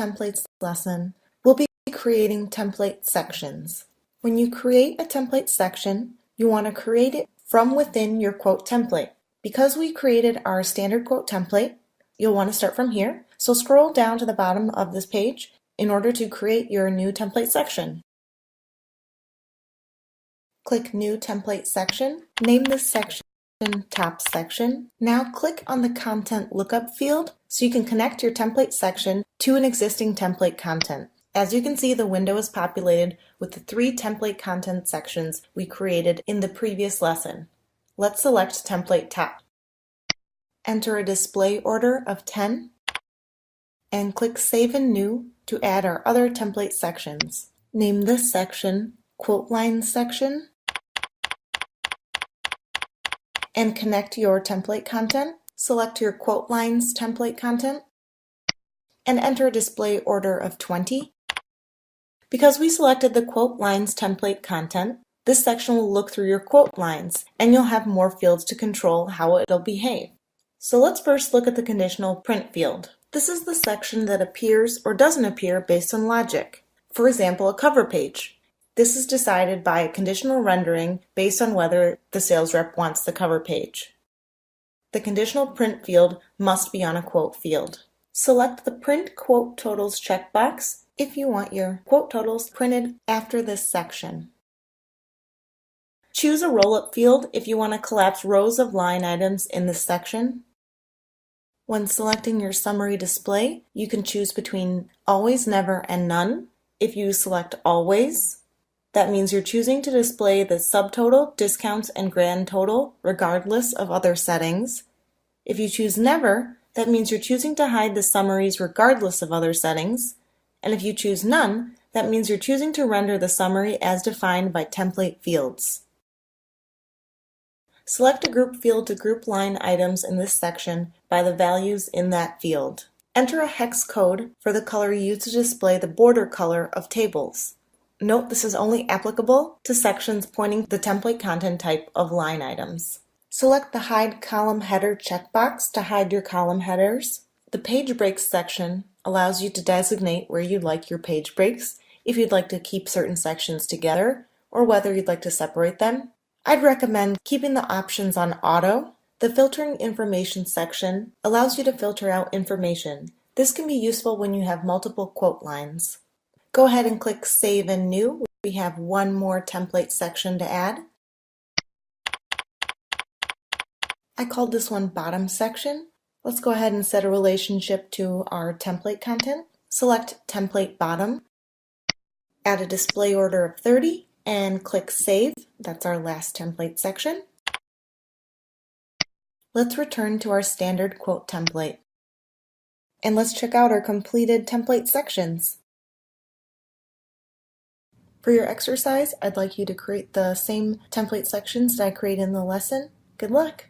templates lesson, we'll be creating template sections. When you create a template section, you want to create it from within your quote template. Because we created our standard quote template, you'll want to start from here. So scroll down to the bottom of this page in order to create your new template section. Click New Template Section. Name this section Top Section. Now click on the Content Lookup field so you can connect your template section to an existing template content. As you can see, the window is populated with the 3 template content sections we created in the previous lesson. Let's select Template Top. Enter a display order of 10 and click Save and New to add our other template sections. Name this section Quote Lines Section and connect your template content. Select your quote lines template content and enter a display order of 20. Because we selected the quote lines template content, this section will look through your quote lines and you'll have more fields to control how it'll behave. So let's first look at the conditional print field. This is the section that appears or doesn't appear based on logic. For example, a cover page. This is decided by a conditional rendering based on whether the sales rep wants the cover page. The conditional print field must be on a quote field. Select the Print Quote Totals checkbox if you want your quote totals printed after this section. Choose a roll-up field if you want to collapse rows of line items in this section. When selecting your summary display, you can choose between Always, Never, and None. If you select Always, that means you're choosing to display the subtotal, discounts, and grand total regardless of other settings. If you choose Never, that means you're choosing to hide the summaries regardless of other settings. And if you choose None, that means you're choosing to render the summary as defined by template fields. Select a group field to group line items in this section by the values in that field. Enter a hex code for the color used to display the border color of tables. Note this is only applicable to sections pointing to the template content type of line items. Select the Hide Column Header checkbox to hide your column headers. The Page Breaks section allows you to designate where you'd like your page breaks, if you'd like to keep certain sections together, or whether you'd like to separate them. I'd recommend keeping the options on Auto. The Filtering Information section allows you to filter out information. This can be useful when you have multiple quote lines. Go ahead and click Save and New. We have one more template section to add. I called this one Bottom Section. Let's go ahead and set a relationship to our template content. Select Template Bottom. Add a display order of 30 and click Save. That's our last template section. Let's return to our standard quote template. And let's check out our completed template sections. For your exercise, I'd like you to create the same template sections that I created in the lesson. Good luck!